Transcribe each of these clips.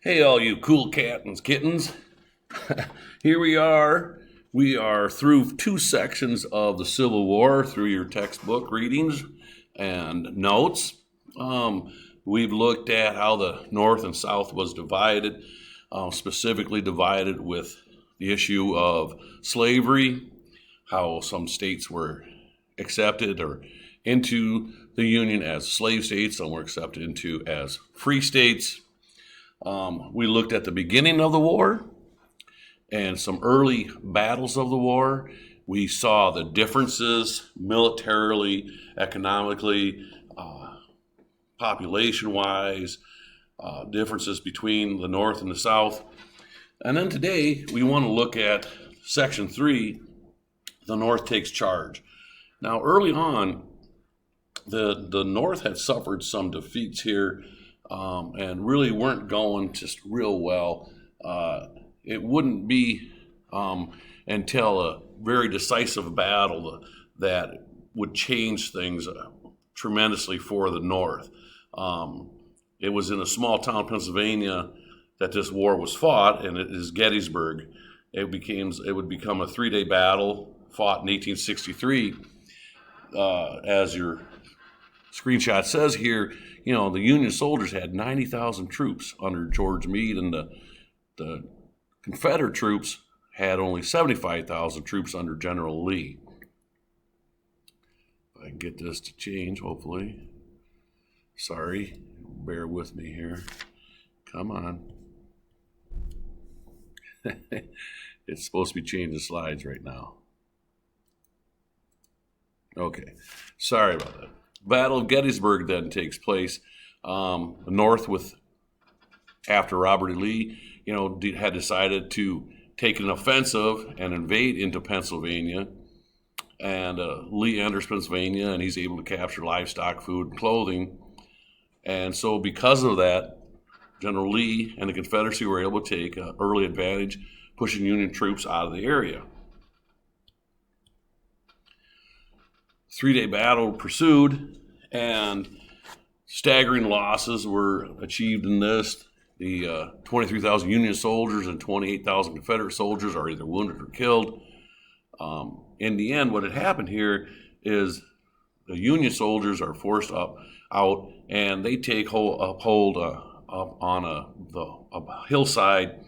Hey, all you cool cat and kittens. Here we are. We are through two sections of the Civil War through your textbook readings and notes. We've looked at how the North and South was divided, specifically divided with the issue of slavery, how some states were accepted or into the Union as slave states, some were accepted into as free states. We looked at the beginning of the war and some early battles of the war. We saw the differences militarily, economically, population-wise, differences between the North and the South. And then today, we want to look at Section 3, the North takes charge. Now, early on, the North had suffered some defeats here and really weren't going just real well. It wouldn't be until a very decisive battle that would change things tremendously for the North. It was in a small town, Pennsylvania, that this war was fought, and it is Gettysburg. It would become a 3-day battle fought in 1863. As your screenshot says here, the Union soldiers had 90,000 troops under George Meade, and the Confederate troops had only 75,000 troops under General Lee. If I can get this to change, hopefully. Sorry, bear with me here. Come on. It's supposed to be changing slides right now. Okay, sorry about that. Battle of Gettysburg then takes place. The North, after Robert E. Lee, had decided to take an offensive and invade into Pennsylvania. And Lee enters Pennsylvania, and he's able to capture livestock, food, and clothing. And so because of that, General Lee and the Confederacy were able to take an early advantage, pushing Union troops out of the area. 3-day battle pursued, and staggering losses were achieved in this. The 23,000 Union soldiers and 28,000 Confederate soldiers are either wounded or killed. In the end, what had happened here is the Union soldiers are forced out, and they take hold up on a hillside,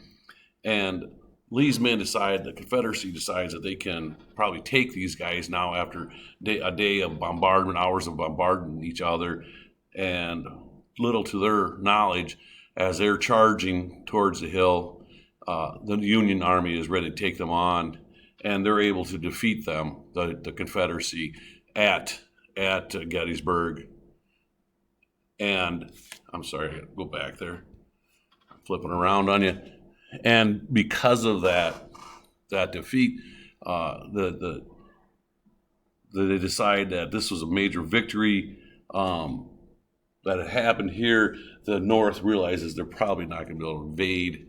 and Lee's men the Confederacy decides that they can probably take these guys now after a day of bombardment, hours of bombarding each other, and little to their knowledge, as they're charging towards the hill, the Union Army is ready to take them on, and they're able to defeat them, the Confederacy, at Gettysburg. And I'm sorry, I gotta go back there. I'm flipping around on you. And because of that defeat, they decide that this was a major victory that had happened here. The North realizes they're probably not going to be able to invade.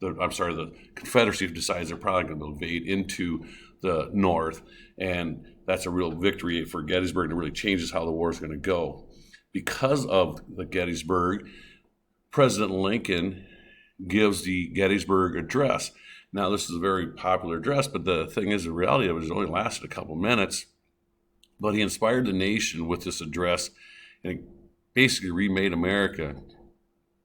The Confederacy decides they're probably going to be able to invade into the North, and that's a real victory for Gettysburg, and it really changes how the war is going to go. Because of the Gettysburg, President Lincoln gives the Gettysburg Address. Now, this is a very popular address, but the thing is, the reality of it is it only lasted a couple minutes. But he inspired the nation with this address, and it basically remade America.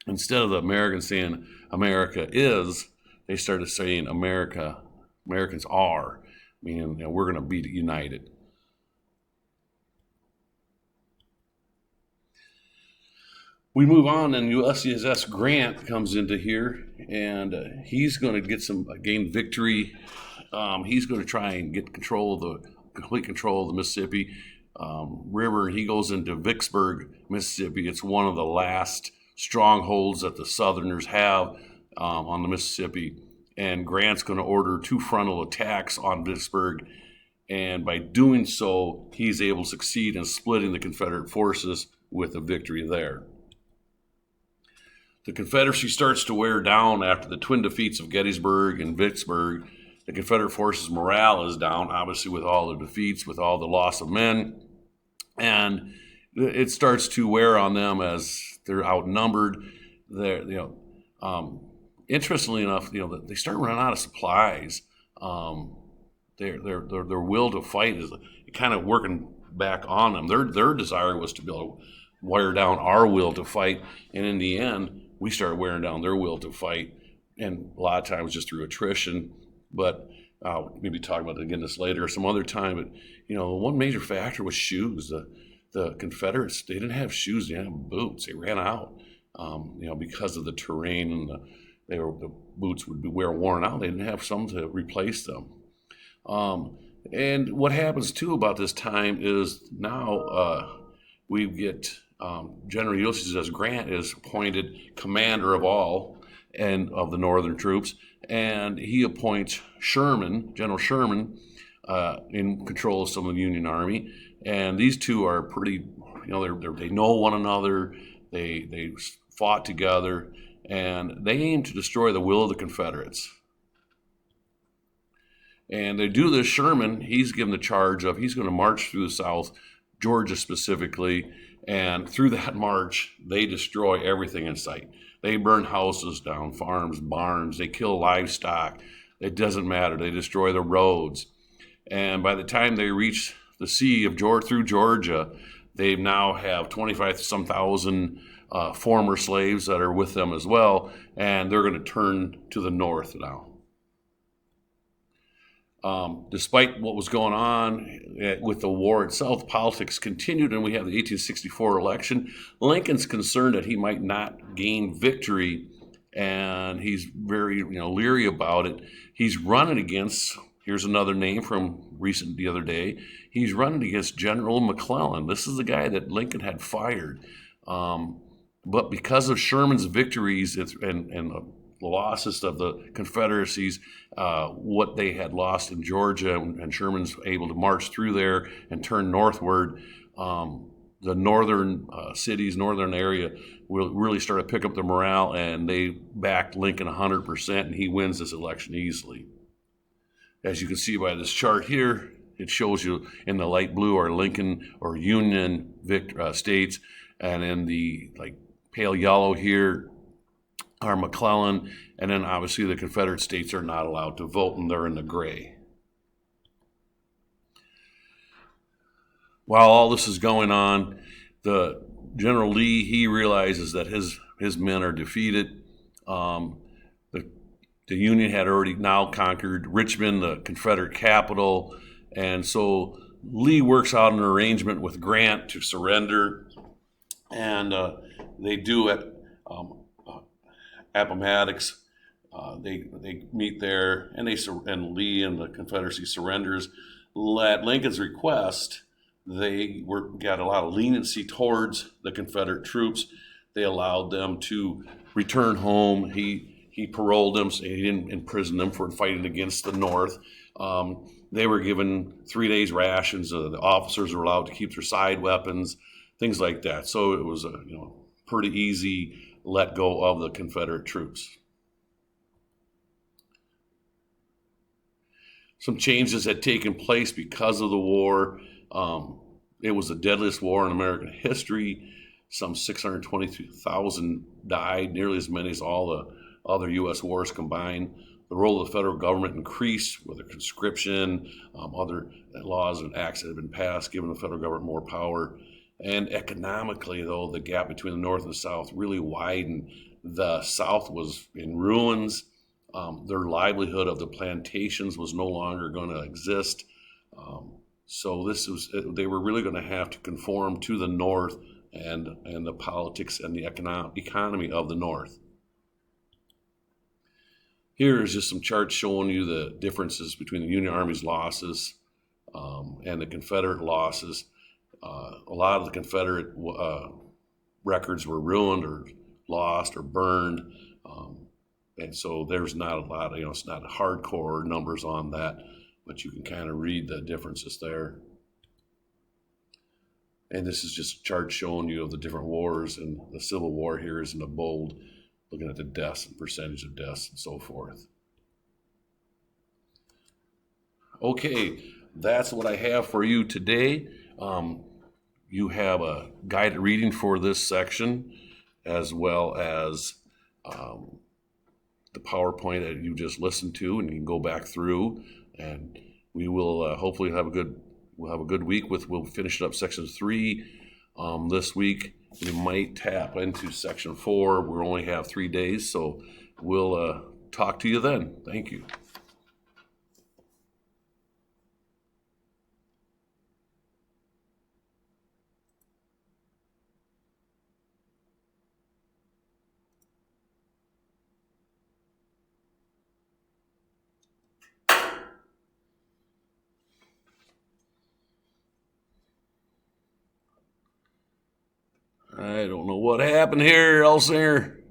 Instead of the Americans saying America is, they started saying Americans are, meaning we're going to be united. We move on, and USCSS Grant comes into here, and he's going to gain victory. He's going to try and get complete control of the Mississippi River. He goes into Vicksburg, Mississippi. It's one of the last strongholds that the Southerners have on the Mississippi, and Grant's going to order 2 frontal attacks on Vicksburg, and by doing so, he's able to succeed in splitting the Confederate forces with a victory there. The Confederacy starts to wear down after the twin defeats of Gettysburg and Vicksburg. The Confederate forces' morale is down, obviously, with all the defeats, with all the loss of men. And it starts to wear on them as they're outnumbered. Interestingly enough, they start running out of supplies. Their will to fight is kind of working back on them. Their desire was to be able to wear down our will to fight, and in the end, we started wearing down their will to fight, and a lot of times just through attrition. But I'll maybe talk about again this later, some other time. But one major factor was shoes. The Confederates, they didn't have shoes; they didn't have boots. They ran out, because of the terrain, and the boots would be worn out. They didn't have some to replace them. And what happens too about this time is now we get General Ulysses S. Grant is appointed commander of all and of the Northern troops, and he appoints General Sherman, in control of some of the Union Army. And these two are pretty, they know one another. They fought together, and they aim to destroy the will of the Confederates. And they do this. Sherman, he's given the charge of, he's going to march through the South, Georgia specifically, and through that march, they destroy everything in sight. They burn houses down, farms, barns, they kill livestock. It doesn't matter. They destroy the roads. And by the time they reach the sea of Georgia, through Georgia, they now have 25-some thousand former slaves that are with them as well, and they're going to turn to the north now. Despite what was going on with the war itself, politics continued, and we have the 1864 election. Lincoln's concerned that he might not gain victory, and he's very leery about it. He's running against, here's another name from the other day, he's running against General McClellan. This is the guy that Lincoln had fired. But because of Sherman's victories and the losses of the Confederacies, what they had lost in Georgia, and Sherman's able to march through there and turn northward, the northern cities, northern area will really start to pick up the morale, and they backed Lincoln 100%, and he wins this election easily. As you can see by this chart here, it shows you in the light blue are Lincoln or Union states, and in the pale yellow here are McClellan, and then obviously the Confederate states are not allowed to vote, and they're in the gray. While all this is going on, the General Lee, he realizes that his men are defeated. The Union had already now conquered Richmond, the Confederate capital, and so Lee works out an arrangement with Grant to surrender, and they do at Appomattox. They meet there, and Lee and the Confederacy surrenders. At Lincoln's request, they got a lot of leniency towards the Confederate troops. They allowed them to return home. He paroled them, so he didn't imprison them for fighting against the North. They were given 3 days rations. The officers were allowed to keep their side weapons, things like that. So it was a pretty easy let go of the Confederate troops. Some changes had taken place because of the war. It was the deadliest war in American history. Some 622,000 died, nearly as many as all the other U.S. wars combined. The role of the federal government increased with the conscription, other laws and acts that had been passed, giving the federal government more power. And economically, though, the gap between the North and the South really widened. The South was in ruins. Their livelihood of the plantations was no longer going to exist. So they were really going to have to conform to the North and the politics and the economy of the North. Here is just some charts showing you the differences between the Union Army's losses and the Confederate losses. A lot of the Confederate records were ruined or lost or burned. And so there's not a lot of, it's not hardcore numbers on that, but you can kind of read the differences there. And this is just a chart showing you of the different wars, and the Civil War here is in the bold, looking at the deaths and percentage of deaths and so forth. Okay, that's what I have for you today. You have a guided reading for this section, as well as the PowerPoint that you just listened to, and you can go back through, and we will hopefully have a good week. We'll finish up section 3 this week. We might tap into section 4. We only have 3 days, so we'll talk to you then. Thank you. I don't know what happened here, Elsinger.